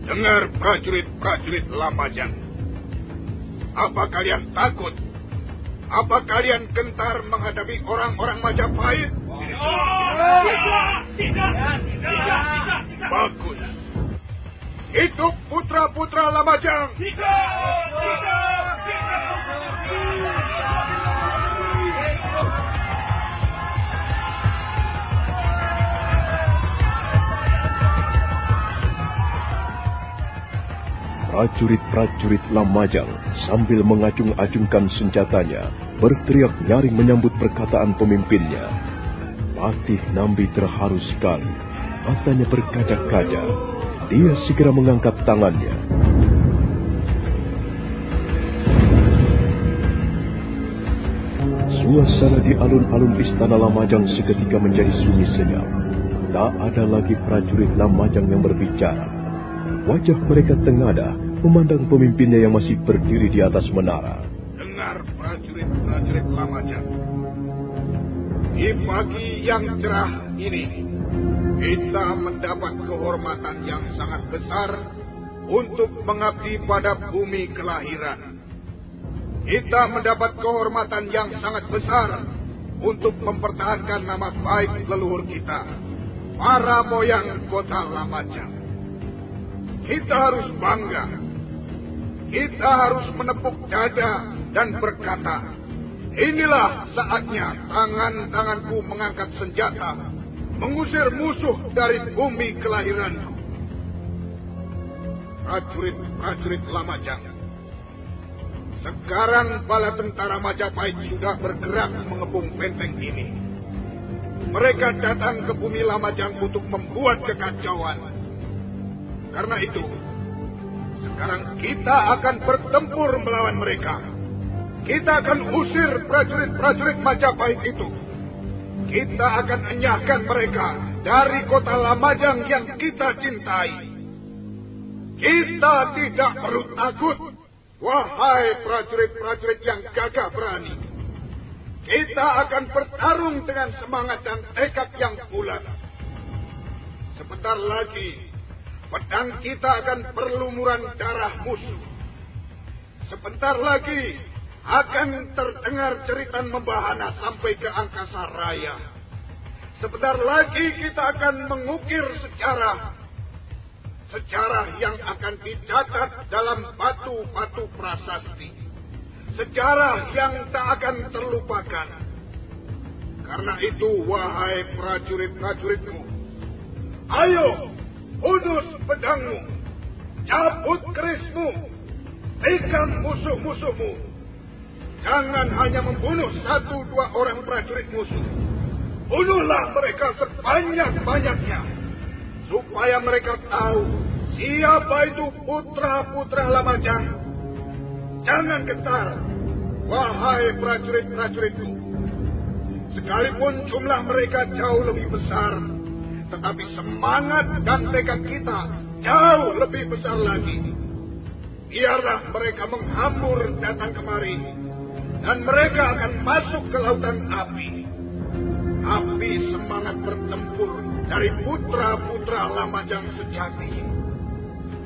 Dengar prajurit-prajurit Lamajang. Apa kalian takut? Apa kalian gentar menghadapi orang-orang Majapahit? Tidak. Bagus. Hidup putra-putra Lamajang. Prajurit-prajurit Lamajang sambil mengacung-acungkan senjatanya berteriak nyaring menyambut perkataan pemimpinnya. Patih Nambi terharu sekali, matanya berkaca-kaca. Dia segera mengangkat tangannya. Suasana di alun-alun istana Lamajang seketika menjadi sunyi senyap. Tak ada lagi prajurit Lamajang yang berbicara. Wajah mereka tengadah memandang pemimpinnya yang masih berdiri di atas menara. Dengar prajurit-prajurit Lamajang. Di pagi yang cerah ini, kita mendapat kehormatan yang sangat besar untuk mengabdi pada bumi kelahiran. Kita mendapat kehormatan yang sangat besar untuk mempertahankan nama baik leluhur kita, para moyang kota Lamajang. Kita harus bangga. Kita harus menepuk dada dan berkata, inilah saatnya tangan-tanganku mengangkat senjata, mengusir musuh dari bumi kelahiranku. Prajurit-prajurit Lamajang. Sekarang bala tentara Majapahit sudah bergerak mengepung benteng ini. Mereka datang ke bumi Lamajang untuk membuat kekacauan. Karena itu, sekarang kita akan bertempur melawan mereka. Kita akan usir prajurit-prajurit Majapahit itu. Kita akan enyahkan mereka dari kota Lamajang yang kita cintai. Kita tidak perlu takut, wahai prajurit-prajurit yang gagah berani. Kita akan bertarung dengan semangat dan tekad yang bulat. Sebentar lagi, pedang kita akan berlumuran darah musuh. Sebentar lagi akan terdengar jeritan membahana sampai ke angkasa raya. Sebentar lagi kita akan mengukir sejarah. Sejarah yang akan dicatat dalam batu-batu prasasti. Sejarah yang tak akan terlupakan. Karena itu, wahai prajurit-prajuritku, ayo, unus pedangmu, cabut kerismu, tikam musuh-musuhmu. Jangan hanya membunuh 1-2 orang prajurit musuh. Bunuhlah mereka sebanyak-banyaknya, supaya mereka tahu siapa itu putra-putra Lamajang. Jangan gentar, wahai prajurit-prajuritku. Sekalipun jumlah mereka jauh lebih besar, tetapi semangat dan tekad kita jauh lebih besar lagi. Biarlah mereka menghambur datang kemari, dan mereka akan masuk ke lautan api. Api semangat bertempur dari putra-putra Lamajang sejati.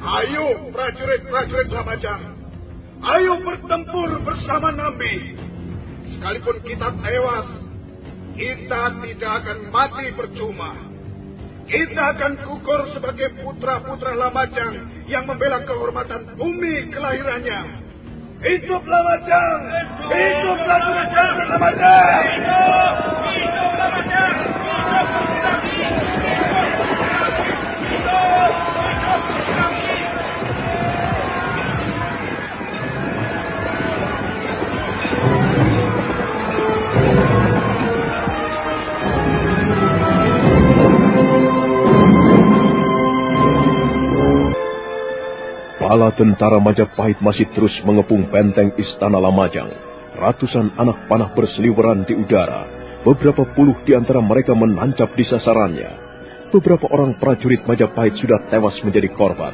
Ayo prajurit-prajurit Lamajang, ayo bertempur bersama Nambi. Sekalipun kita tewas, kita tidak akan mati percuma. Kita akan gugur sebagai putra-putra Lamajang yang membela kehormatan bumi kelahirannya. Hidup Lamajang! Hidup prajurit-prajurit Lamajang! Hidup Lamajang! Bala tentara Majapahit masih terus mengepung benteng istana Lamajang. Ratusan anak panah berseliweran di udara. Beberapa puluh di antara mereka menancap di sasarannya. Beberapa orang prajurit Majapahit sudah tewas menjadi korban.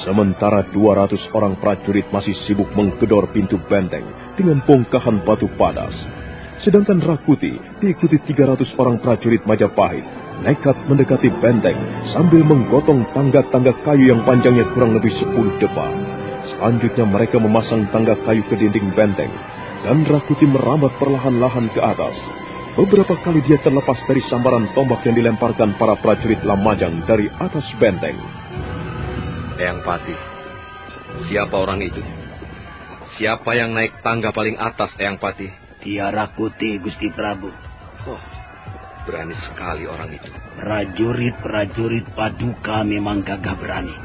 Sementara 200 orang prajurit masih sibuk menggedor pintu benteng dengan bongkahan batu padas. Sedangkan Rakuti diikuti 300 orang prajurit Majapahit nekat mendekati benteng sambil menggotong tangga-tangga kayu yang panjangnya kurang lebih 10 depa. Selanjutnya mereka memasang tangga kayu ke dinding benteng dan Rakuti merambat perlahan-lahan ke atas. Beberapa kali dia terlepas dari sambaran tombak yang dilemparkan para prajurit Lamajang dari atas benteng. Eyang Patih, siapa orang itu? Siapa yang naik tangga paling atas, Eyang Patih? Dia Rakuti, Gusti Prabu. Oh, berani sekali orang itu. Prajurit-prajurit Paduka memang gagah berani.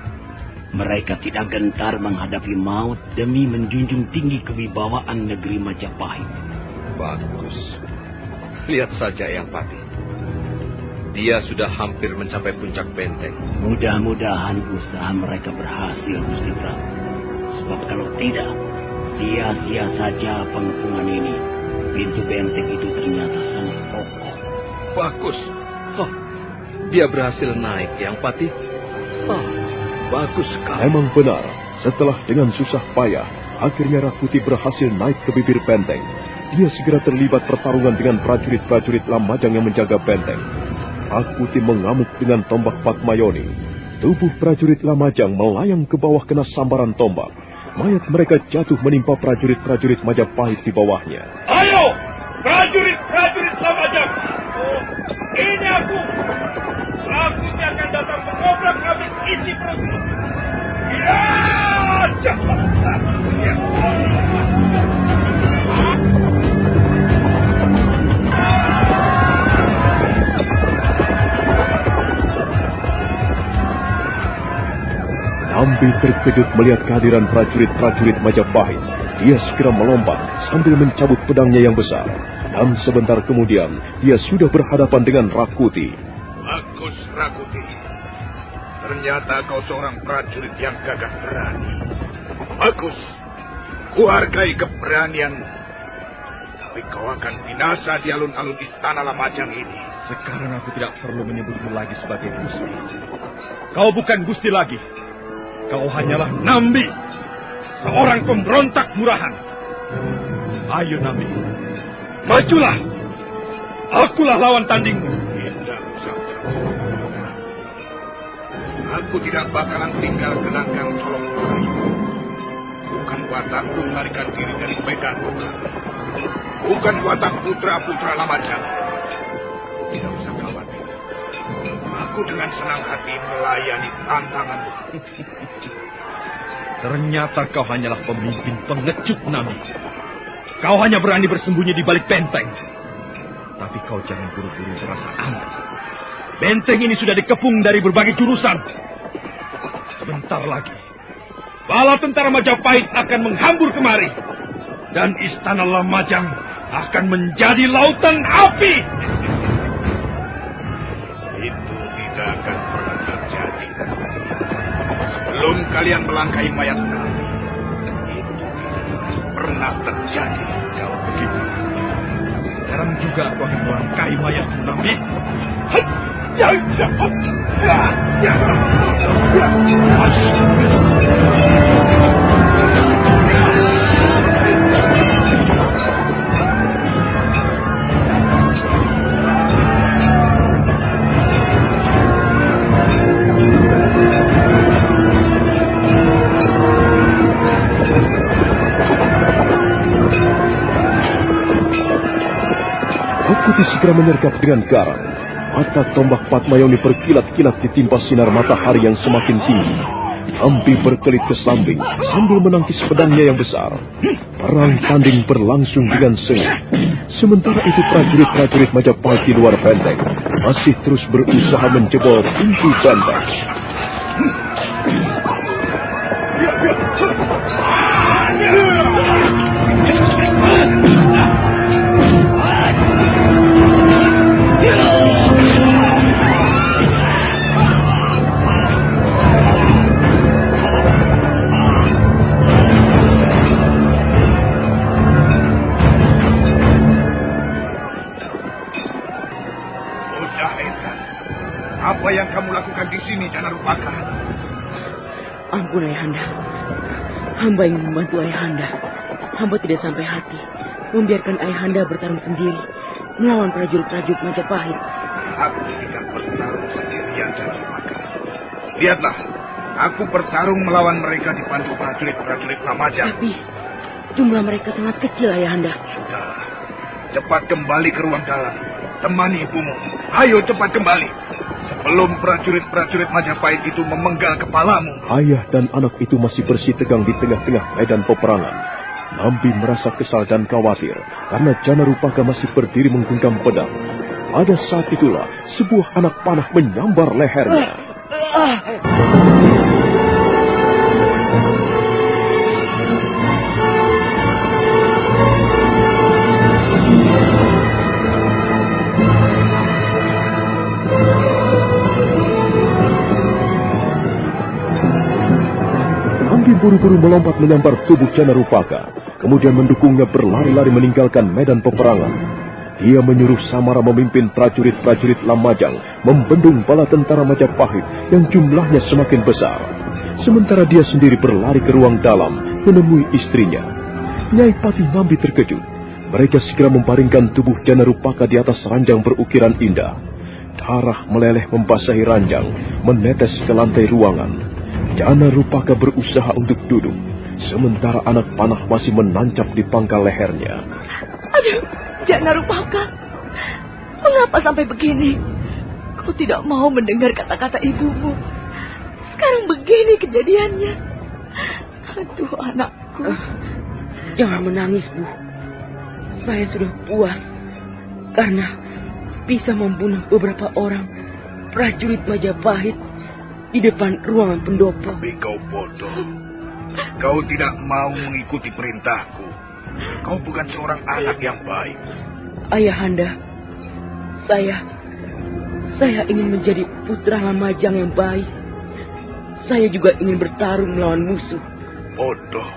Mereka tidak gentar menghadapi maut demi menjunjung tinggi kewibawaan negeri Majapahit. Bagus. Lihat saja, Eyang Patih. Dia sudah hampir mencapai puncak benteng. Mudah-mudahan usaha mereka berhasil, Gusti Prabu. Sebab kalau tidak, sia-sia saja pengepungan ini. Pintu benteng itu ternyata sangat kokoh. Bagus. Oh, dia berhasil naik, Eyang Patih. Oh, bagus sekali. Memang benar, setelah dengan susah payah, akhirnya Rakuti berhasil naik ke bibir benteng. Dia segera terlibat pertarungan dengan prajurit-prajurit Lamajang yang menjaga benteng. Rakuti mengamuk dengan tombak Patmayoni. Tubuh prajurit Lamajang melayang ke bawah kena sambaran tombak. Mayat mereka jatuh menimpa prajurit-prajurit Majapahit di bawahnya. Ayo, prajurit-prajurit Lamajang. Ini aku. Rakuti akan datang mengobrak habis isi perutmu. Ya, cepat. Nambi terkejut melihat kehadiran prajurit-prajurit Majapahit. Dia segera melompat sambil mencabut pedangnya yang besar. Dan sebentar kemudian, dia sudah berhadapan dengan Rakuti. Bagus, Rakuti. Ternyata kau seorang prajurit yang gagah berani. Bagus. Kuhargai keberanianmu. Tapi kau akan binasa di alun-alun istana Lamajang ini. Sekarang aku tidak perlu menyebutmu lagi sebagai Gusti. Kau bukan Gusti lagi. Kau hanyalah Nambi, seorang pemberontak murahan. Ayo Nambi, majulah. Akulah lawan tandingmu. Tidak usah. Aku tidak bakalan tinggal gelanggang colong itu. Bukan watakku melarikan diri dari medan. Bukan watak putra-putra Lamajang. Tidak usah khawatir. Aku dengan senang hati melayani tantanganmu. Ternyata kau hanyalah pemimpin pengecut, Nambi. Kau hanya berani bersembunyi di balik benteng. Tapi kau jangan buru-buru merasa aman. Benteng ini sudah dikepung dari berbagai jurusan. Sebentar lagi, bala tentara Majapahit akan menghambur kemari. Dan istana Lamajang akan menjadi lautan api. Itu tidak akan pernah terjadi. Sebelum kalian melangkahi mayat kami, itu tidak akan pernah terjadi. Kalau begitu, sekarang juga aku akan melangkahi mayatmu, Nambi. Rakuti segera menyergap dengan garang. Mata tombak Patmayoni berkilat-kilat ditimpa sinar matahari yang semakin tinggi. Nambi berkelit ke samping sambil menangkis pedangnya yang besar. Perang tanding berlangsung dengan sengit. Sementara itu prajurit-prajurit Majapahit di luar benteng masih terus berusaha menjebol pintu benteng. Apa yang kamu lakukan di sini, Janarupaka? Ampun, Ayahanda. Hamba ingin membantu Ayahanda. Hamba tidak sampai hati membiarkan Ayahanda bertarung sendiri melawan prajurit-prajurit Majapahit. Aku tidak bertarung sendirian, Janarupaka. Lihatlah, aku bertarung melawan mereka dibantu prajurit-prajurit Lamajang. Tapi jumlah mereka sangat kecil, Ayahanda. Sudah, cepat kembali ke ruang dalam. Temani ibumu. Ayo cepat kembali. Sebelum prajurit-prajurit Majapahit itu memenggal kepalamu. Ayah dan anak itu masih bersitegang di tengah-tengah medan peperangan. Nambi merasa kesal dan khawatir karena Janarupaka masih berdiri menggenggam pedang. Pada saat itulah sebuah anak panah menyambar lehernya. Nambi buru-buru melompat menyambar tubuh Janarupaka, kemudian mendukungnya berlari-lari meninggalkan medan peperangan. Dia menyuruh Samara memimpin prajurit-prajurit Lamajang membendung bala tentara Majapahit yang jumlahnya semakin besar. Sementara dia sendiri berlari ke ruang dalam menemui istrinya. Nyai Patih Nambi terkejut. Mereka segera membaringkan tubuh Janarupaka di atas ranjang berukiran indah. Darah meleleh membasahi ranjang, menetes ke lantai ruangan. Janarupaka berusaha untuk duduk, sementara anak panah masih menancap di pangkal lehernya. Aduh, Janarupaka, mengapa sampai begini? Kau tidak mau mendengar kata-kata ibumu. Sekarang begini kejadiannya. Aduh, anakku. Jangan menangis, Bu. Saya sudah puas karena bisa membunuh beberapa orang prajurit Majapahit di depan ruangan pendopo. Tapi kau bodoh. Kau tidak mau mengikuti perintahku. Kau bukan seorang anak yang baik. Ayahanda, saya ingin menjadi putra Lamajang yang baik. Saya juga ingin bertarung melawan musuh. Bodoh.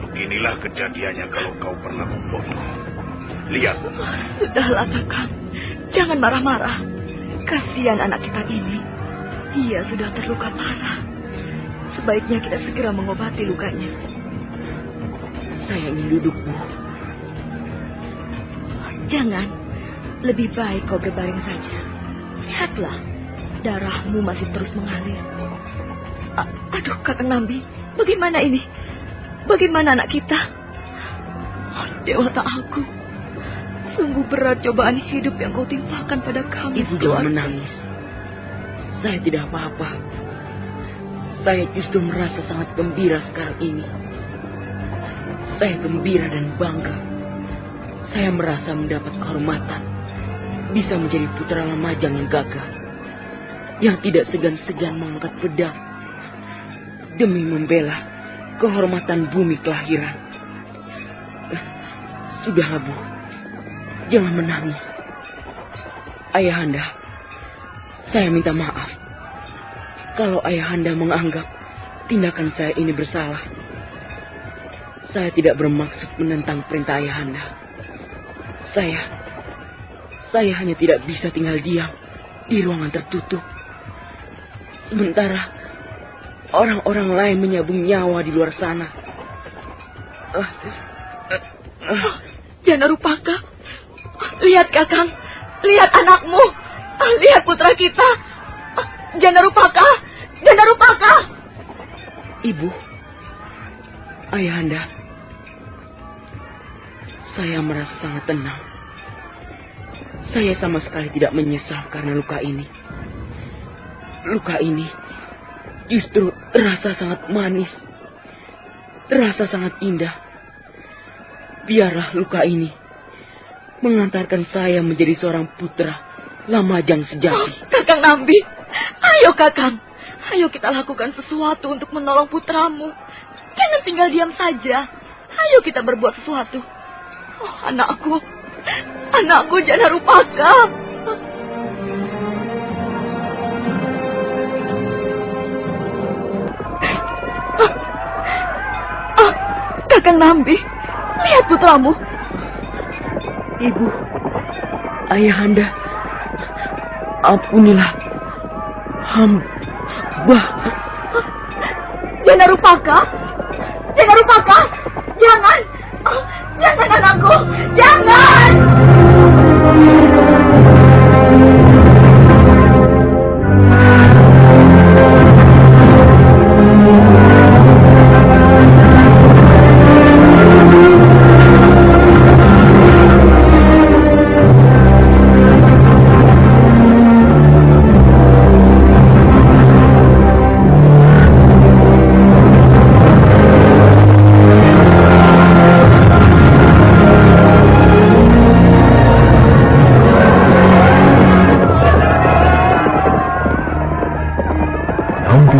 Beginilah kejadiannya kalau kau pernah bodoh. Lihat. Sudahlah, Kakang. Jangan marah-marah. Kasihan anak kita ini. Ia sudah terluka parah. Sebaiknya kita segera mengobati lukanya. Saya ingin duduk, Bu. Jangan. Lebih baik kau berbaring saja. Lihatlah. Darahmu masih terus mengalir. Aduh, Kakang Nambi. Bagaimana ini? Bagaimana anak kita? Dewata aku. Sungguh berat cobaan hidup yang kau timpakan pada kami. Ibu jangan menangis. Saya tidak apa-apa. Saya justru merasa sangat gembira sekarang ini. Saya gembira dan bangga. Saya merasa mendapat kehormatan. Bisa menjadi putra Lamajang yang gagah. Yang tidak segan-segan mengangkat pedang. Demi membela kehormatan bumi kelahiran. Sudahlah, Bu. Jangan menangis. Ayahanda, saya minta maaf. Kalau Ayahanda menganggap tindakan saya ini bersalah. Saya tidak bermaksud menentang perintah Ayahanda. Saya hanya tidak bisa tinggal diam di ruangan tertutup. Sementara orang-orang lain menyabung nyawa di luar sana. Janarupaka, lihat Kakang, lihat anakmu, lihat putra kita. Janarupaka, Janarupaka. Ibu, Ayahanda, saya merasa sangat tenang. Saya sama sekali tidak menyesal karena luka ini. Luka ini justru terasa sangat manis, terasa sangat indah. Biarlah luka ini mengantarkan saya menjadi seorang putra Lamajang sejati. Kakang Nambi, ayo Kakang, ayo kita lakukan sesuatu untuk menolong putramu. Jangan tinggal diam saja. Ayo kita berbuat sesuatu. Oh, anakku Janarupaka. Kakang Nambi, lihat putramu. Ibu, Ayahanda, ampunilah hamba. Janarupaka, Janarupaka, jangan, Jangan anakku! Jangan!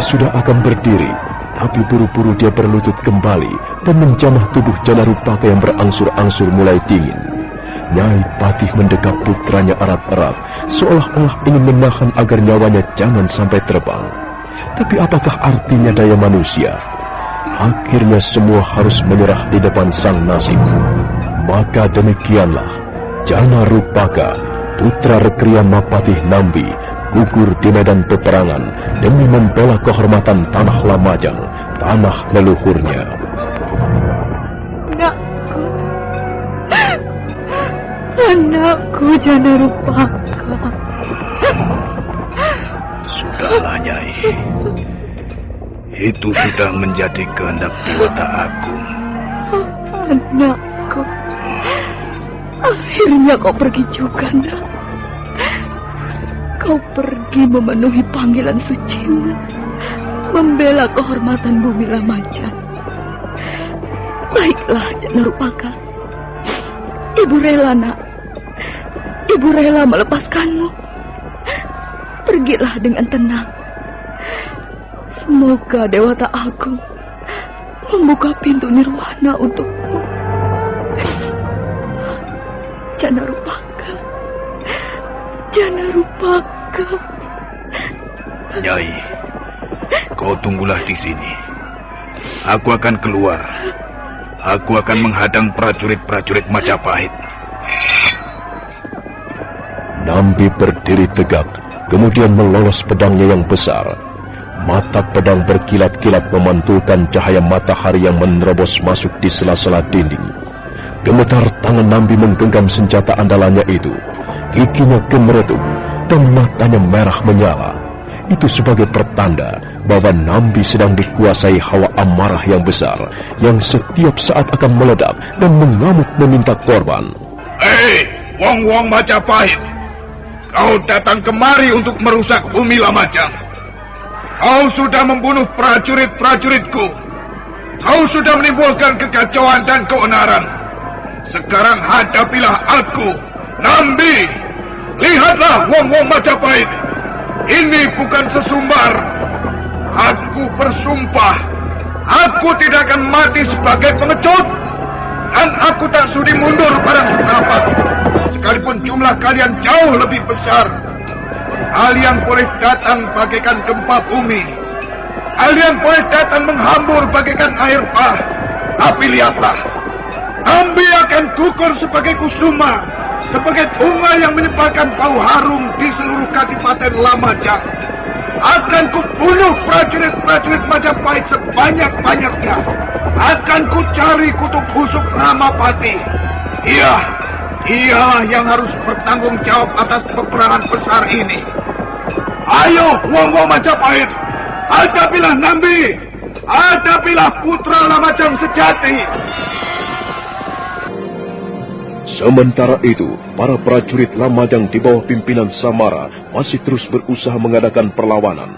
Sudah akan berdiri, tapi buru-buru dia berlutut kembali dan menjamah tubuh Janarupaka yang berangsur-angsur mulai dingin. Nyai Patih mendekap putranya erat-erat, seolah-olah ingin menahan agar nyawanya jangan sampai terbang. Tapi apakah artinya daya manusia? Akhirnya semua harus menyerah di depan sang nasib. Maka demikianlah, Janarupaka, putra Rekriya Mapatih Nambi, gugur di medan peperangan demi membela kehormatan tanah Lamajang, tanah leluhurnya. Anakku Janarupaka. Sudahlah, Nyai. Itu sudah menjadi kehendak Dewata Agung. Anakku, akhirnya kau pergi juga, nak. Kau pergi memenuhi panggilan sucimu, membela kehormatan bumi Lamajang. Baiklah, Janarupaka. Ibu rela, nak. Ibu rela melepaskanmu. Pergilah dengan tenang. Semoga Dewata Agung membuka pintu nirwana untukmu. Janarupaka. Janarupaka. Nyai, kau tunggulah di sini. Aku akan keluar. Aku akan menghadang prajurit-prajurit Majapahit. Nambi berdiri tegak, kemudian melolos pedangnya yang besar. Mata pedang berkilat-kilat memantulkan cahaya matahari yang menerobos masuk di sela-sela dinding. Gemetar tangan Nambi menggenggam senjata andalannya itu. Giginya gemeretuk dan matanya merah menyala. Itu sebagai pertanda bahwa Nambi sedang dikuasai hawa amarah yang besar, yang setiap saat akan meledak dan mengamuk meminta korban. Hei, wong-wong Majapahit! Kau datang kemari untuk merusak bumi Lamajang. Kau sudah membunuh prajurit-prajuritku. Kau sudah menimbulkan kekacauan dan keonaran. Sekarang hadapilah aku, Nambi. Lihatlah, wong-wong Majapahit. Ini bukan sesumbar. Aku bersumpah, aku tidak akan mati sebagai pengecut. Dan aku tak sudi mundur pada setapak. Sekalipun jumlah kalian jauh lebih besar. Kalian boleh datang bagaikan gempa bumi. Kalian boleh datang menghambur bagaikan air bah. Tapi lihatlah, Nambi akan gugur sebagai kusuma, sebagai bunga yang menyebarkan bau harum di seluruh Kadipaten Lamajang. Akan kubunuh prajurit-prajurit Majapahit sebanyak-banyaknya. Akan kucari kutub busuk Ramapati. Ialah yang harus bertanggung jawab atas peperangan besar ini. Ayo, wong-wong Majapahit, hadapilah Nambi. Hadapilah putra Lamajang sejati. Sementara itu, para prajurit Lamajang di bawah pimpinan Samara masih terus berusaha mengadakan perlawanan.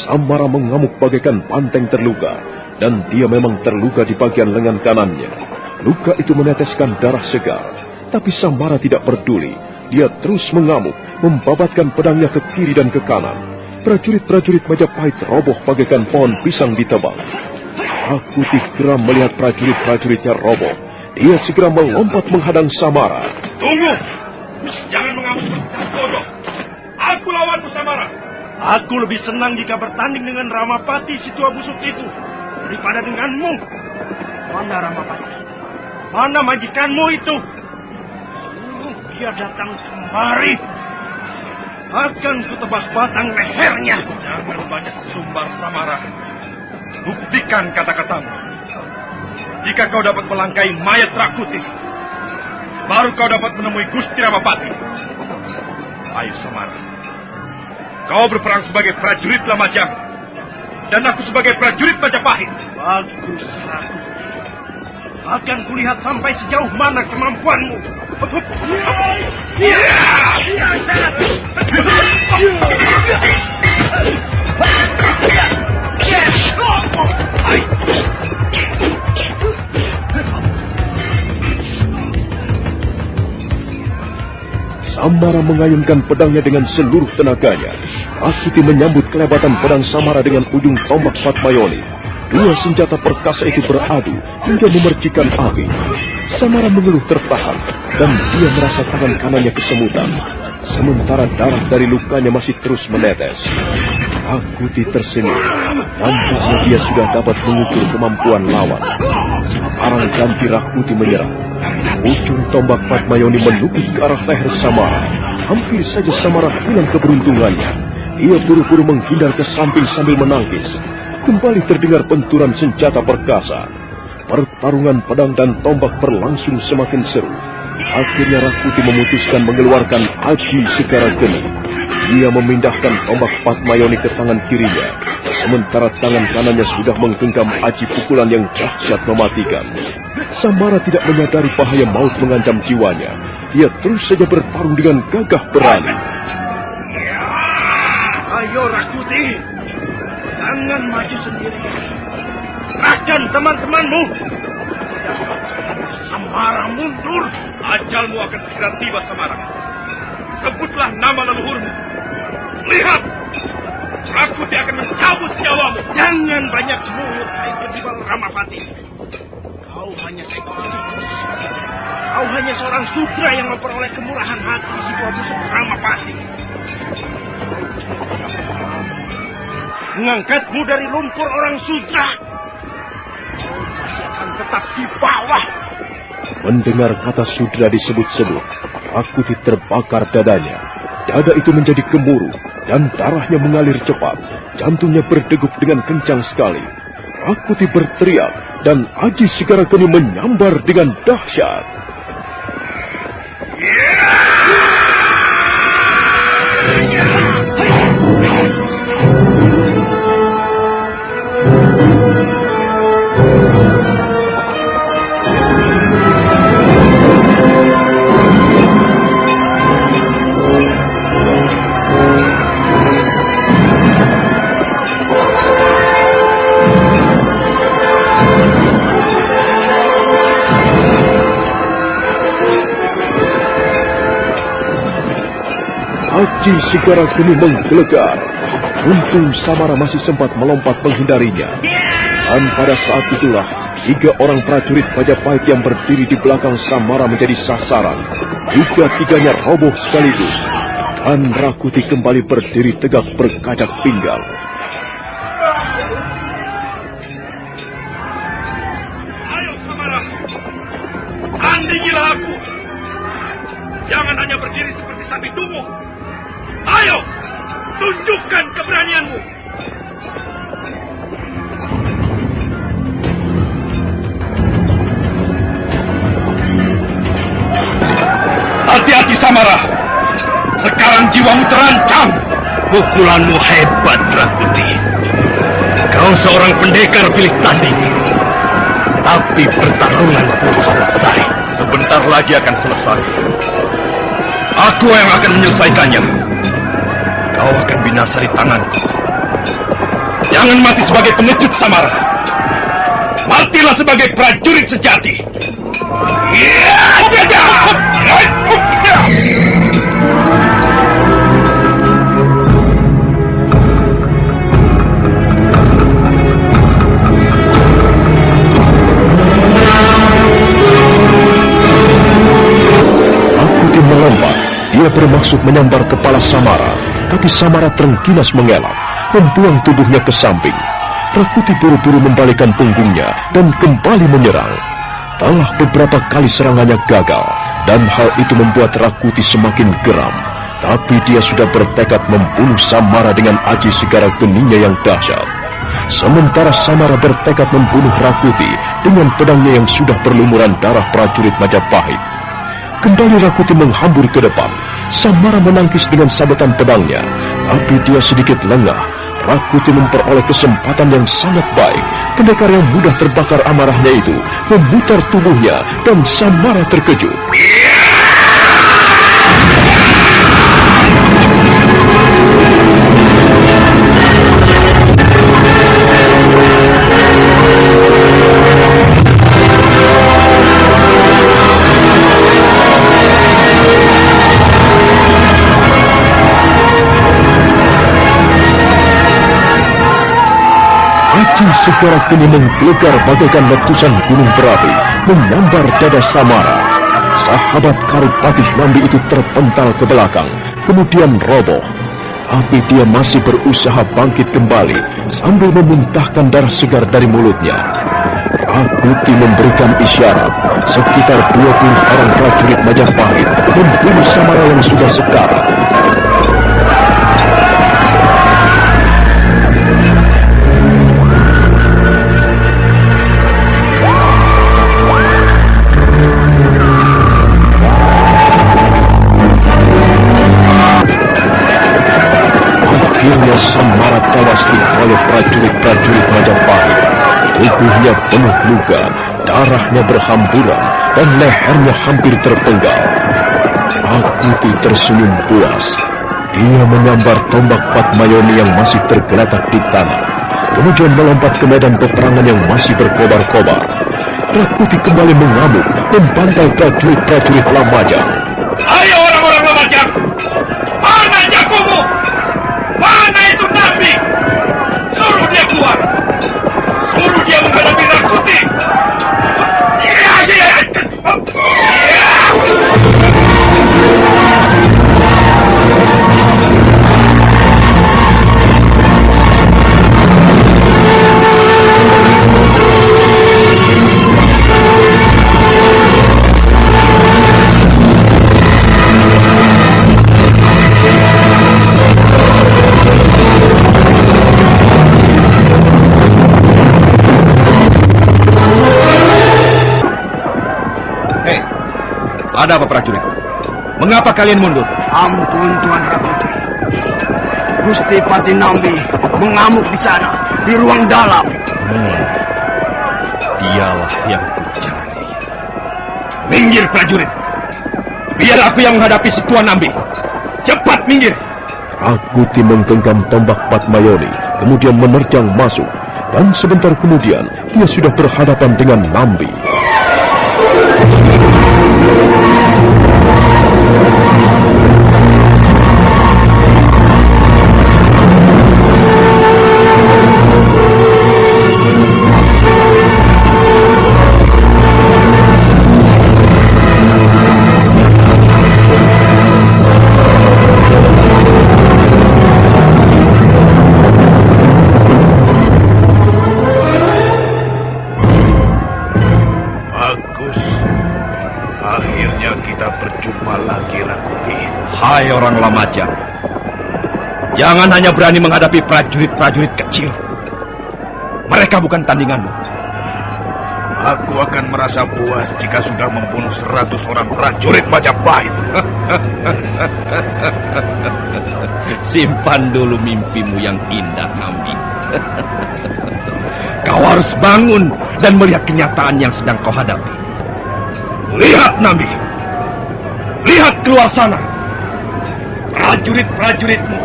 Samara mengamuk bagaikan banteng terluka, dan dia memang terluka di bagian lengan kanannya. Luka itu meneteskan darah segar, tapi Samara tidak peduli. Dia terus mengamuk, membabatkan pedangnya ke kiri dan ke kanan. Prajurit-prajurit Majapahit roboh bagaikan pohon pisang ditebang. Rakuti geram melihat prajurit-prajuritnya roboh. Dia segera melompat menghadang Samara. Tunggu! Jangan mengamuk besar bodoh. Aku lawanmu, Samara. Aku lebih senang jika bertanding dengan Ramapati si tua busuk itu daripada denganmu. Mana Ramapati? Mana majikanmu itu? Suruh dia datang kemari. Akan kutebas batang lehernya. Jangan banyak sumbar, Samara. Buktikan kata-katamu. Jika kau dapat melangkai mayat Rakuti, baru kau dapat menemui Gusti Ramapati. Ayo Samara, kau berperang sebagai prajurit Lamajang, dan aku sebagai prajurit Majapahit. Bagus, Rakuti. Akan kulihat sampai sejauh mana kemampuanmu. Samara mengayunkan pedangnya dengan seluruh tenaganya. Rakuti menyambut kelebatan pedang Samara dengan ujung tombak Fatmayoni. Dua senjata perkasa itu beradu hingga memercikan api. Samara mengeluh tertahan dan dia merasa tangan kanannya kesemutan. Sementara darah dari lukanya masih terus menetes. Rakuti tersenyum. Nampaknya dia sudah dapat mengukur kemampuan lawan. Sekarang ganti Rakuti menyerang. Ujung tombak Fatmayoni menukik ke arah leher Samara. Hampir saja Samara hilang keberuntungannya. Ia buru-buru menghindar ke samping sambil menangis. Kembali terdengar benturan senjata perkasa. Pertarungan pedang dan tombak berlangsung semakin seru. Akhirnya Rakuti memutuskan mengeluarkan Aji Segara Geni. Dia memindahkan tombak Fatmayoni ke tangan kirinya, sementara tangan kanannya sudah menggenggam aji pukulan yang dahsyat mematikan. Samara tidak menyadari bahaya maut mengancam jiwanya. Dia terus saja bertarung dengan gagah berani. Ayo Rakuti, jangan maju sendiri. Kerahkan teman-temanmu. Samara mundur. Ajalmu akan segera tiba, Samara. Sebutlah nama leluhurmu. Lihat, Rakuti akan mencabut nyawamu. Jangan banyak semut, hai Kedibal Ramapati. Kau hanya seekor tikus. Kau hanya seorang sudra yang memperoleh kemurahan hati si tua busuk Ramapati. Mengangkatmu dari lumpur orang sudra, kau masih akan tetap di bawah. Mendengar kata sudra disebut-sebut, Rakuti terbakar dadanya. Dada itu menjadi gemuruh dan darahnya mengalir cepat. Jantungnya berdegup dengan kencang sekali. Rakuti berteriak dan Aji Segara Geni menyambar dengan dahsyat. Aji Segara Geni menggelegar. Untung Samara masih sempat melompat menghindarinya. Dan pada saat itulah 3 orang prajurit Majapahit yang berdiri di belakang Samara menjadi sasaran. Tiga-tiganya roboh sekaligus. Dan Rakuti kembali berdiri tegak berkacak pinggang. Ayo Samara, tandingilah aku. Jangan hanya berdiri seperti sapi tubuh. Ayo, tunjukkan keberanianmu. Hati-hati Samara. Sekarang jiwamu terancam. Pukulanmu hebat, Rakuti. Kau seorang pendekar pilih tanding. Tapi pertarungan belum selesai. Sebentar lagi akan selesai. Aku yang akan menyelesaikannya. Kau akan binasa di tanganku. Jangan mati sebagai pengecut, Samara. Matilah sebagai prajurit sejati. Rakuti melompat. Dia bermaksud menyambar kepala Samara, tapi Samara terengginas mengelak, membuang tubuhnya ke samping. Rakuti buru-buru membalikkan punggungnya dan kembali menyerang. Telah beberapa kali serangannya gagal, dan hal itu membuat Rakuti semakin geram. Tapi dia sudah bertekad membunuh Samara dengan Aji Segara Geninya yang dahsyat. Sementara Samara bertekad membunuh Rakuti dengan pedangnya yang sudah berlumuran darah prajurit Majapahit. Kembali Rakuti menghambur ke depan. Samara menangkis dengan sabetan pedangnya, tapi dia sedikit lengah. Rakuti memperoleh kesempatan yang sangat baik. Pendekar yang mudah terbakar amarahnya itu memutar tubuhnya dan Samara terkejut. Segera kini menggelegar bagaikan letusan gunung berapi, menyambar dada Samara. Sahabat karib Patih Nambi itu terpental ke belakang, kemudian roboh. Tapi dia masih berusaha bangkit kembali sambil memuntahkan darah segar dari mulutnya. Rakuti memberikan isyarat. Sekitar 20 orang prajurit Majapahit membunuh Samara yang sudah sekarat. Samara tewas dikeroyok prajurit-prajurit Majapahit. Tubuhnya penuh luka, darahnya berhamburan, dan lehernya hampir terpenggal. Rakuti tersenyum puas. Dia menyambar tombak Patmayoni yang masih tergeletak di tanah, kemudian melompat ke medan peperangan yang masih berkobar-kobar. Rakuti kembali mengamuk, membantai prajurit-prajurit Lamajang. Ayo orang-orang Lamajang, mana jagomu? Mana itu Nambi? Suruh dia keluar. Suruh dia menghadapi Rakuti. Ada apa prajurit? Mengapa kalian mundur? Ampun Tuan Rakuti. Gusti Patih Nambi mengamuk di sana, di ruang dalam. Dialah yang kucari. Minggir prajurit. Biar aku yang menghadapi si Tuan Nambi. Cepat minggir. Rakuti menggenggam tombak Patmayoni, kemudian menerjang masuk. Dan sebentar kemudian, dia sudah berhadapan dengan Nambi. Hai orang Lamajang, jangan hanya berani menghadapi prajurit-prajurit kecil. Mereka bukan tandinganmu. Aku akan merasa puas jika sudah membunuh 100 orang prajurit Majapahit. Simpan dulu mimpimu yang indah, Nambi. Kau harus bangun dan melihat kenyataan yang sedang kau hadapi. Lihat, Nambi. Lihat keluar sana. Prajurit-prajuritmu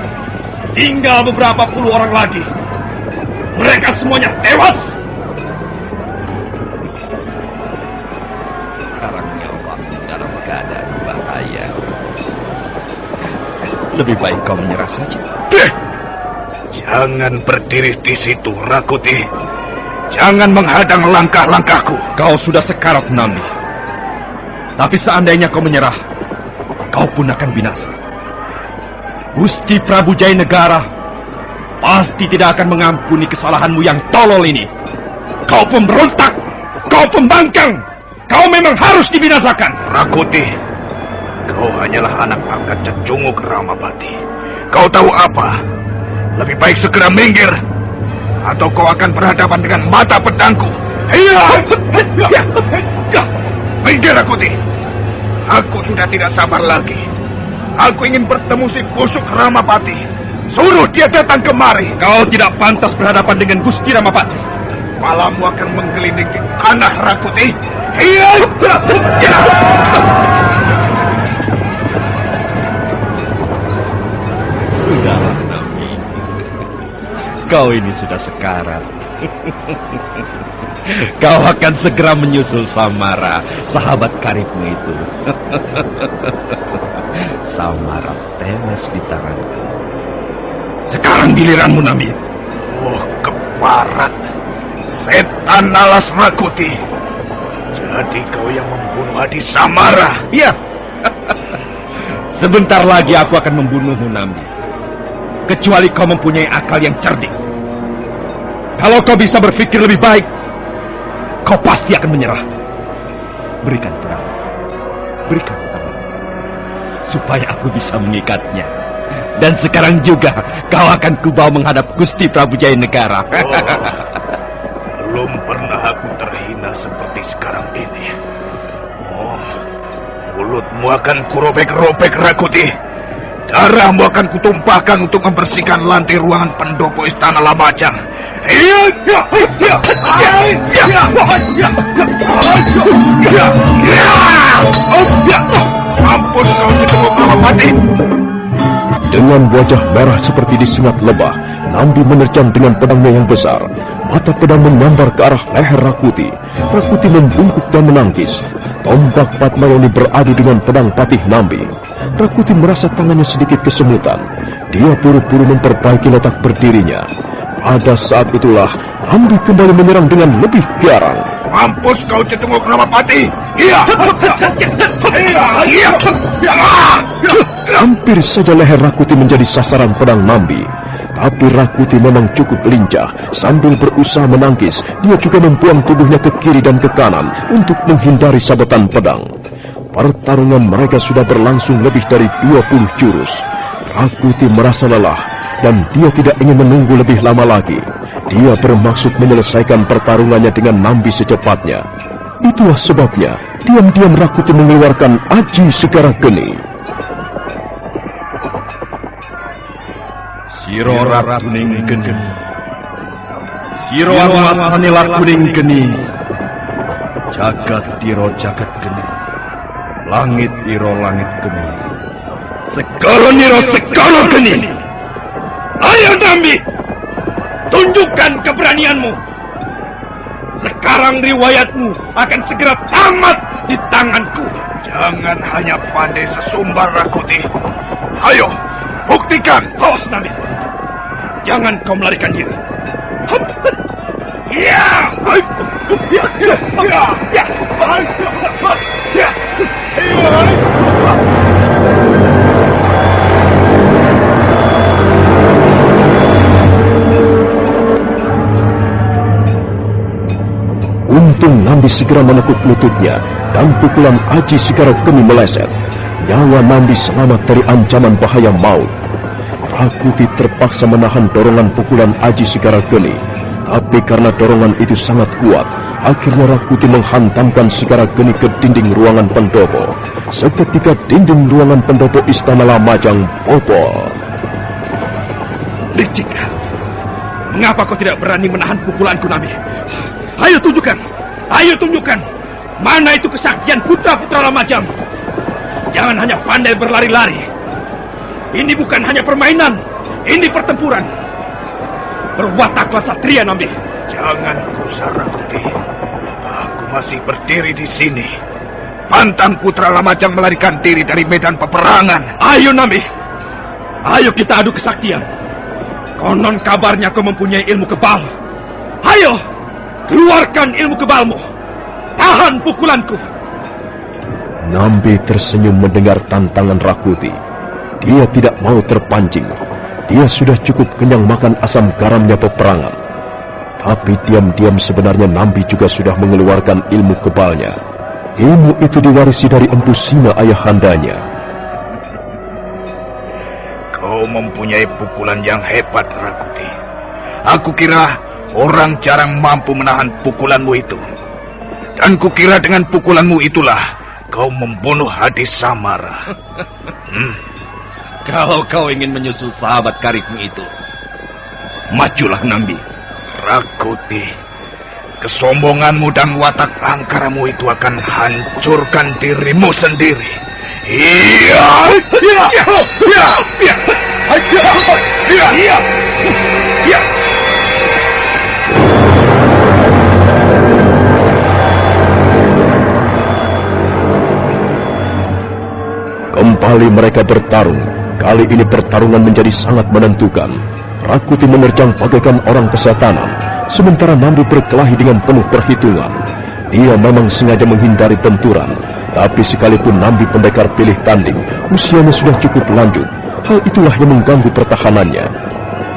tinggal beberapa puluh orang lagi. Mereka semuanya tewas. Sekarang nyawamu dalam keadaan bahaya. Lebih baik kau menyerah saja. Jangan berdiri di situ, Rakuti. Jangan menghadang langkah-langkahku. Kau sudah sekarat, Nambi. Tapi seandainya kau menyerah, kau pun akan binasa. Gusti Prabu Jayanegara pasti tidak akan mengampuni kesalahanmu yang tolol ini. Kau pemberontak, kau pembangkang, kau memang harus dibinasakan. Rakuti, kau hanyalah anak angkat Cecunguk Ramapati. Kau tahu apa? Lebih baik segera minggir. atau kau akan berhadapan dengan mata pedangku. Minggir, Rakuti. Aku sudah tidak sabar lagi. Aku ingin bertemu si busuk Ramapati. Suruh dia datang kemari. Kau tidak pantas berhadapan dengan Gusti Ramapati. Kepalamu akan menggelinding di tanah, Rakuti. Sudah, Nambi. Kau ini sudah sekarat. Kau akan segera menyusul Samara, sahabat karibmu itu. Samara tewas di tanganku. Sekarang giliranmu, Nambi. Oh, keparat. Setan alas Rakuti. Jadi kau yang membunuh Adi Samara. Iya. Sebentar lagi aku akan membunuhmu, Nambi. Kecuali kau mempunyai akal yang cerdik. Kalau kau bisa berpikir lebih baik, kau pasti akan menyerah. Berikan pedang. Berikan pedang. Supaya aku bisa mengikatnya. Dan sekarang juga kau akan kubawa menghadap Gusti Prabu Jayanegara. Belum pernah aku terhina seperti sekarang ini. Oh, mulutmu akan kurobek-robek, Rakuti. Darahmu akan kutumpahkan untuk membersihkan lantai ruangan pendopo Istana Lamajang. Mampus kau Cetengok Ramapati. Dengan wajah merah seperti disengat lebah, Nambi menerjang dengan pedangnya yang besar. Mata pedang menyambar ke arah leher Rakuti. Rakuti membungkuk dan menangkis. Tombak Patmayoni beradu dengan pedang Patih Nambi. Rakuti merasa tangannya sedikit kesemutan. Dia buru-buru memperbaiki letak berdirinya. Pada saat itulah, Nambi kembali menyerang dengan lebih garang. Mampus kau Cetengok Ramapati. Hampir saja leher Rakuti menjadi sasaran pedang Nambi. Tapi Rakuti memang cukup lincah. Sambil berusaha menangkis, dia juga membuang tubuhnya ke kiri dan ke kanan untuk menghindari sabetan pedang. Pertarungan mereka sudah berlangsung lebih dari 20 jurus. Rakuti merasa lelah dan dia tidak ingin menunggu lebih lama lagi. Dia bermaksud menyelesaikan pertarungannya dengan Nambi secepatnya. Itulah sebabnya diam-diam Rakuti mengeluarkan Aji Segara Geni. Siro Ratuning Geni, Siro Amasanilah Kuning Geni, Jagat Tiro Jagat Geni, Langit Iro Langit Geni, Segoro Niro Segoro Geni. Ayo Nambi, tunjukkan keberanianmu. Sekarang riwayatmu akan segera tamat di tanganku. Jangan hanya pandai sesumbar, Rakuti. Ayo, buktikan. Awas Nambi, jangan kau melarikan diri. Untung Nambi segera menekuk lututnya dan pukulan Aji Segara Geni meleset. Nyawa Nambi selamat dari ancaman bahaya maut. Rakuti terpaksa menahan dorongan pukulan Aji Segara Geni. Tapi karena dorongan itu sangat kuat, akhirnya Rakuti menghantamkan Segara Geni ke dinding ruangan pendopo. Seketika dinding ruangan pendopo Istana Lamajang bobol. Licik, mengapa kau tidak berani menahan pukulanku, Nambi? Ayo tunjukkan, mana itu kesaktian putra-putra Lamajang. Jangan hanya pandai berlari-lari. Ini bukan hanya permainan, ini pertempuran. Berwataklah satria, Nambi. Jangan kusar, Rakuti. Aku masih berdiri di sini. Pantang putra Lamajang melarikan diri dari medan peperangan. Ayo, Nambi. Ayo kita adu kesaktian. Konon kabarnya kau mempunyai ilmu kebal. Ayo, keluarkan ilmu kebalmu. Tahan pukulanku. Nambi tersenyum mendengar tantangan Rakuti. Dia tidak mau terpancing. Dia sudah cukup kenyang makan asam garamnya peperangan. Tapi diam-diam sebenarnya Nambi juga sudah mengeluarkan ilmu kebalnya. Ilmu itu diwarisi dari Empu Sina ayahandanya. Kau mempunyai pukulan yang hebat, Rakuti. Aku kira orang jarang mampu menahan pukulanmu itu. Dan kukira dengan pukulanmu itulah kau membunuh Hadi Samara. Kalau kau ingin menyusul sahabat karibmu itu, majulah Nambi. Rakuti, kesombonganmu dan watak angkaramu itu akan hancurkan dirimu sendiri. Iya. Kembali mereka bertarung. Kali ini pertarungan menjadi sangat menentukan. Rakuti menerjang bagaikan orang kesetanan, sementara Nambi berkelahi dengan penuh perhitungan. Dia memang sengaja menghindari benturan, tapi sekalipun Nambi pendekar pilih tanding, usianya sudah cukup lanjut. Hal itulah yang mengganggu pertahanannya.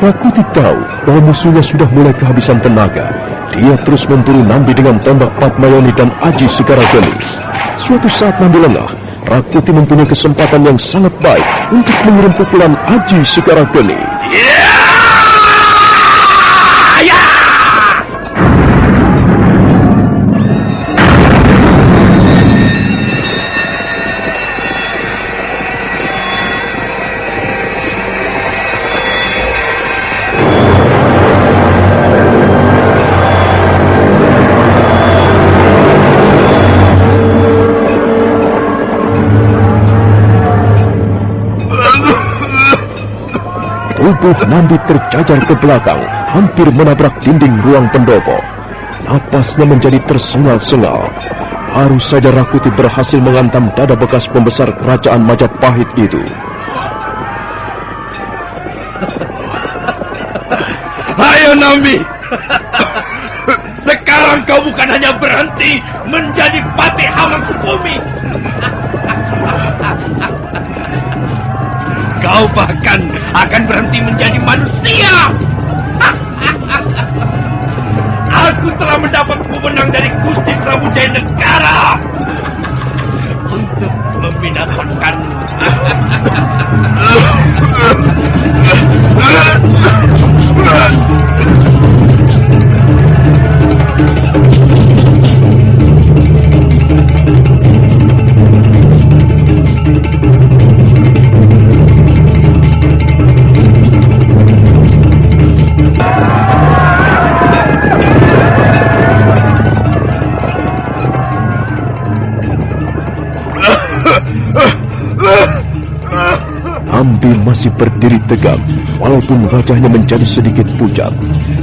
Rakuti tahu bahwa musuhnya sudah mulai kehabisan tenaga. Dia terus memburu Nambi dengan tombak Padmayoni dan Aji Segarageni. Suatu saat Nambi lengah, Rakuti mempunyai kesempatan yang sangat baik untuk mengirim pukulan Aji Segarageni. Tubuh Nambi terjajar ke belakang, hampir menabrak dinding ruang pendopo. Napasnya menjadi tersengal-sengal. Baru saja Rakuti berhasil mengantam dada bekas pembesar kerajaan Majapahit itu. Ayo Nambi, sekarang kau bukan hanya berhenti menjadi Patih Hamengkubumi. Kau bahkan akan berhenti menjadi manusia. Aku telah mendapat wewenang dari Gusti Prabu Jayanegara untuk membinasakanmu. Nambi masih berdiri tegak, walaupun wajahnya menjadi sedikit pucat.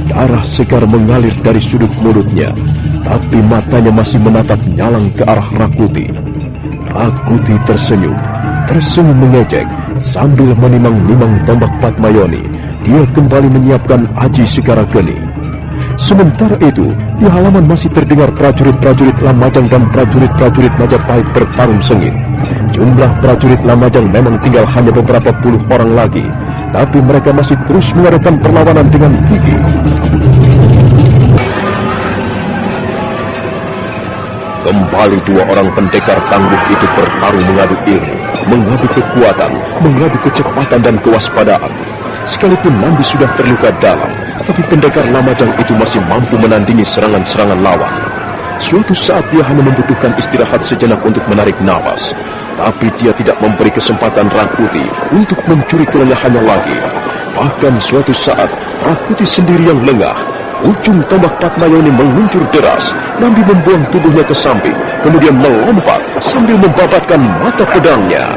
Darah segar mengalir dari sudut mulutnya, tapi matanya masih menatap nyalang ke arah Rakuti. Rakuti tersenyum mengejek, sambil menimang-nimang tombak Padmayoni. Dia kembali menyiapkan Aji Segarageni. Sementara itu, di halaman masih terdengar prajurit-prajurit Lamajang dan prajurit-prajurit Majapahit bertarung sengit. Jumlah prajurit Lamajang memang tinggal hanya beberapa puluh orang lagi, tapi mereka masih terus mengadakan perlawanan dengan gigih. Kembali dua orang pendekar tangguh itu bertarung mengadu ilmu, mengadu kekuatan, mengadu kecepatan dan kewaspadaan. Sekalipun Nambi sudah terluka dalam, tapi pendekar Lamajang itu masih mampu menandingi serangan-serangan lawan. Suatu saat dia hanya membutuhkan istirahat sejenak untuk menarik napas, tapi dia tidak memberi kesempatan Rakuti untuk mencuri kelengahannya lagi. Bahkan suatu saat, Rakuti sendiri yang lengah. Ujung tombak Padmayoni meluncur deras. Nambi membuang tubuhnya ke samping, kemudian melompat sambil membabatkan mata pedangnya.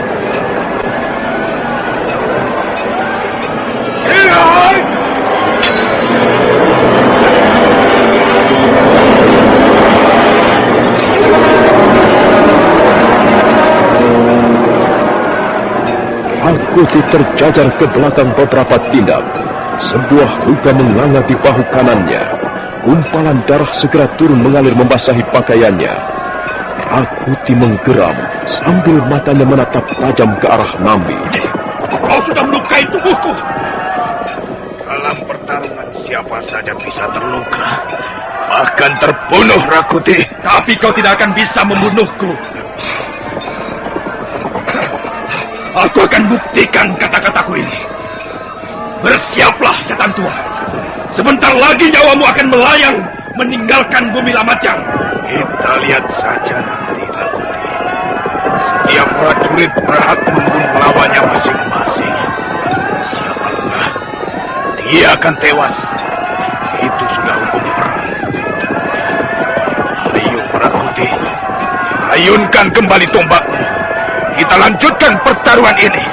Rakuti terjajar ke belakang beberapa tindak. Sebuah luka menganga di bahu kanannya. Gumpalan darah segera turun mengalir membasahi pakaiannya. Rakuti menggeram sambil matanya menatap tajam ke arah Nambi. Kau sudah melukai tubuhku. Dalam pertarungan siapa saja bisa terluka, bahkan terbunuh, Rakuti. Tapi kau tidak akan bisa membunuhku. Aku akan buktikan kata-kataku ini. Bersiaplah, setan tua. Sebentar lagi nyawamu akan melayang meninggalkan bumi Lamajang. Kita lihat saja nanti, Rakuti. Setiap prajurit berhak membunuh lawannya masing-masing. Siapapun dia akan tewas. Itu sudah hukum perang. Ayo, Rakuti, ayunkan kembali tombak. Kita lanjutkan pertaruhan ini.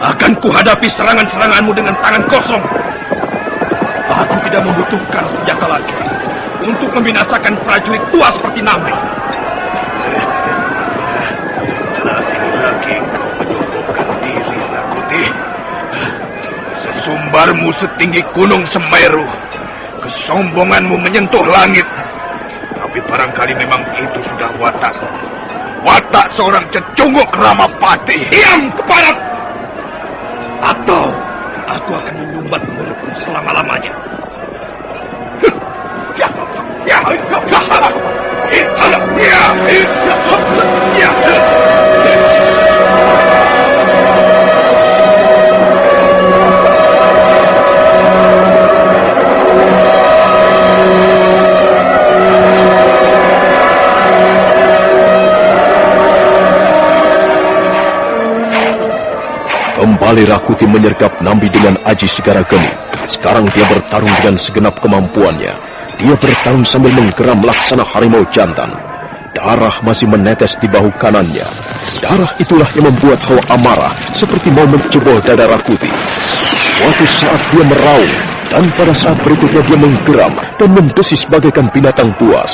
Akan kuhadapi serangan-seranganmu dengan tangan kosong. Aku tidak membutuhkan senjata lagi untuk membinasakan prajurit tua seperti Nambi. Lagi-lagi kau menyombongkan diri, Rakuti. Sesumbarmu setinggi gunung Semeru. Kesombonganmu menyentuh langit. Tapi barangkali memang itu sudah watak. Watak seorang cecunguk Ramapati. Diam kepadaku! Atau aku akan menyumbat mulutmu selama-lamanya. Kembali Rakuti menyergap Nambi dengan Aji Segara Geni. Sekarang dia bertarung dengan segenap kemampuannya. Dia bertarung sambil menggeram laksana harimau jantan. Darah masih menetes di bahu kanannya. Darah itulah yang membuat hawa amarah seperti mau mencebol dada Rakuti. Suatu saat dia meraung, dan pada saat berikutnya dia menggeram dan mendesis bagaikan binatang buas.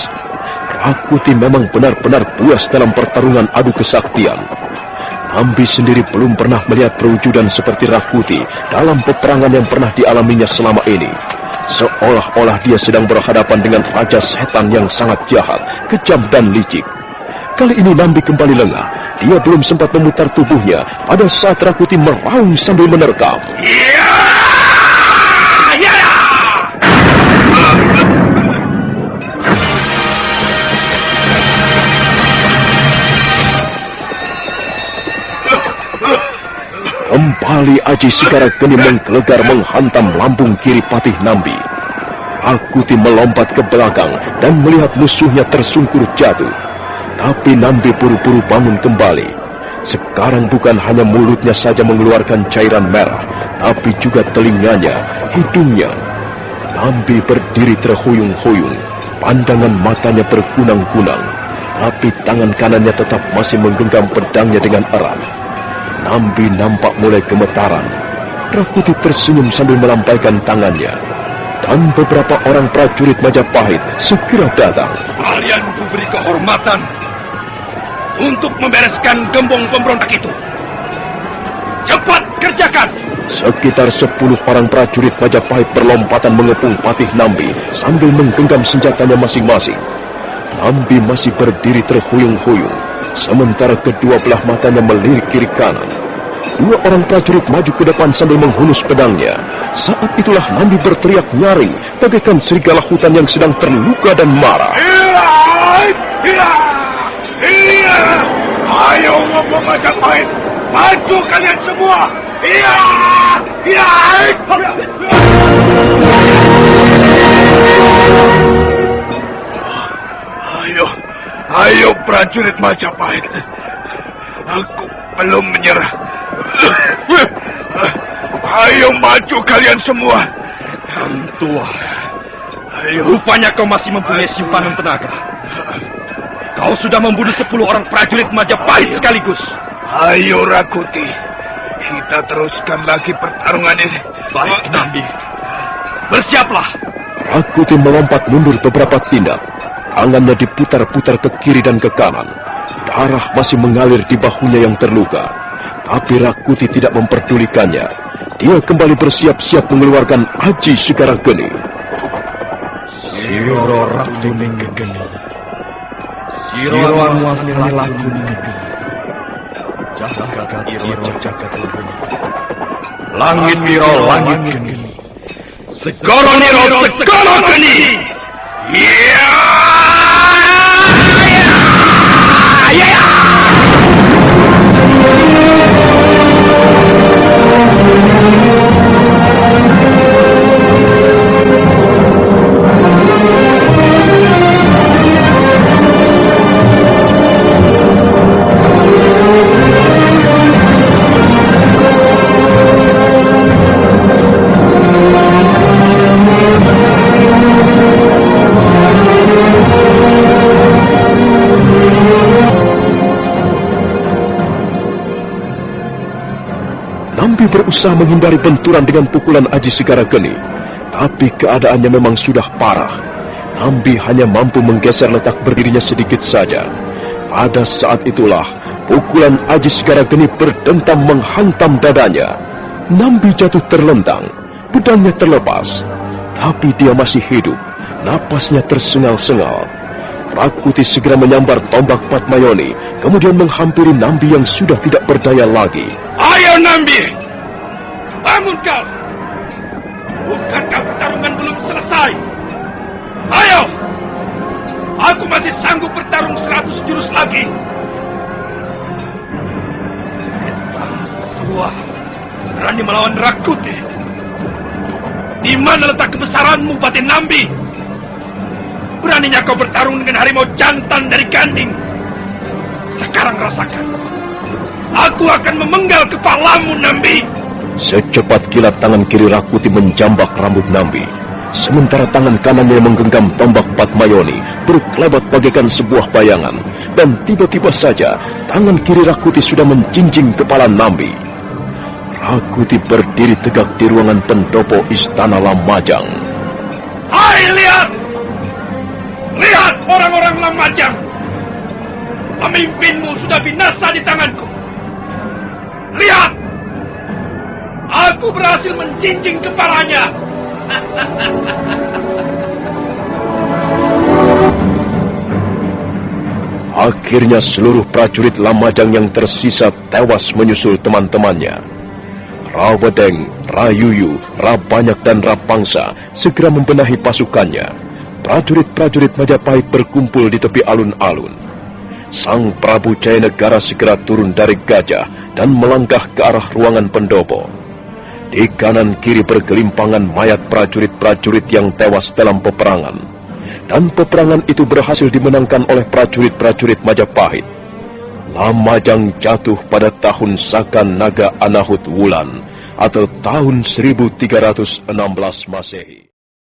Rakuti memang benar-benar buas dalam pertarungan adu kesaktian. Nambi sendiri belum pernah melihat perwujudan seperti Rakuti dalam peperangan yang pernah dialaminya selama ini. Seolah-olah dia sedang berhadapan dengan raja setan yang sangat jahat, kejam dan licik. Kali ini Nambi kembali lengah. Dia belum sempat memutar tubuhnya pada saat Rakuti meraung sambil menerkam. Kembali Aji Segara Geni menggelegar menghantam lambung kiri Patih Nambi. Rakuti melompat ke belakang dan melihat musuhnya tersungkur jatuh. Tapi Nambi buru-buru bangun kembali. Sekarang bukan hanya mulutnya saja mengeluarkan cairan merah, tapi juga telinganya, hidungnya. Nambi berdiri terhuyung-huyung, pandangan matanya berkunang-kunang, tapi tangan kanannya tetap masih menggenggam pedangnya dengan erat. Nambi nampak mulai gemetaran. Rakuti tersenyum sambil melampaikan tangannya. Dan beberapa orang prajurit Majapahit segera datang. Kalian kuberi kehormatan untuk membereskan gembong pemberontak itu. Cepat kerjakan! Sekitar 10 orang prajurit Majapahit berlompatan mengepung Patih Nambi sambil menggenggam senjatanya masing-masing. Nambi masih berdiri terhuyung-huyung, sementara kedua belah matanya melirik kiri kanan. 2 orang prajurit maju ke depan sambil menghunus pedangnya. Saat itulah Nambi berteriak nyaring, bagaikan serigala hutan yang sedang terluka dan marah. Ayo ngomong Majapahit, maju kalian semua! Ayo prajurit Majapahit, aku belum menyerah. Ayo maju kalian semua. Tua, rupanya kau masih mempunyai simpanan tenaga. Kau sudah membunuh 10 orang prajurit Majapahit sekaligus. Ayo Rakuti, kita teruskan lagi pertarungan ini. Baik Nambi, bersiaplah. Rakuti melompat mundur beberapa tindak. Tangannya diputar-putar ke kiri dan ke kanan. Darah masih mengalir di bahunya yang terluka. Tapi Rakuti tidak memperdulikannya. Dia kembali bersiap-siap mengeluarkan Aji Segarageni. Siro Raktuning Gegeni, Siro Anwasani Lakuning Gegeni, Jagat Iro Jagat Gegeni, Langit Iro Langit Geni, Segoro Niro Segoro Geni. Nambi berusaha menghindari benturan dengan pukulan Aji Segarageni, tapi keadaannya memang sudah parah. Nambi hanya mampu menggeser letak berdirinya sedikit saja. Pada saat itulah, pukulan Aji Segarageni berdentam menghantam dadanya. Nambi jatuh terlentang, pedangnya terlepas, tapi dia masih hidup. Napasnya tersengal-sengal. Rakuti segera menyambar tombak Patmayoni, kemudian menghampiri Nambi yang sudah tidak berdaya lagi. Ayo Nambi, bangun kau. Bukankah pertarungan belum selesai? Ayo, aku masih sanggup bertarung 100 jurus lagi. Wah, berani melawan Rakuti. Di mana letak kebesaranmu, Batin Nambi? Beraninya kau bertarung dengan harimau jantan dari Ganding. Sekarang rasakan. Aku akan memenggal kepalamu, Nambi. Secepat kilat tangan kiri Rakuti menjambak rambut Nambi. Sementara tangan kanannya menggenggam tombak Patmayoni berkelebat bagaikan sebuah bayangan. Dan tiba-tiba saja tangan kiri Rakuti sudah menjinjing kepala Nambi. Rakuti berdiri tegak di ruangan pendopo Istana Lamajang. Hai, lihat! Lihat orang-orang Lamajang! Pemimpinmu sudah binasa di tanganku. Lihat! Aku berhasil menjinjing kepalanya. Akhirnya seluruh prajurit Lamajang yang tersisa tewas menyusul teman-temannya. Rawedeng, Rayuyu, Rabanyak dan Rapangsa segera membenahi pasukannya. Prajurit-prajurit Majapahit berkumpul di tepi alun-alun. Sang Prabu Jayanegara segera turun dari gajah dan melangkah ke arah ruangan pendopo. Di kanan kiri bergelimpangan mayat prajurit-prajurit yang tewas dalam peperangan. Dan peperangan itu berhasil dimenangkan oleh prajurit-prajurit Majapahit. Lamajang jatuh pada tahun Saka Naga Anahut Wulan atau tahun 1316 Masehi.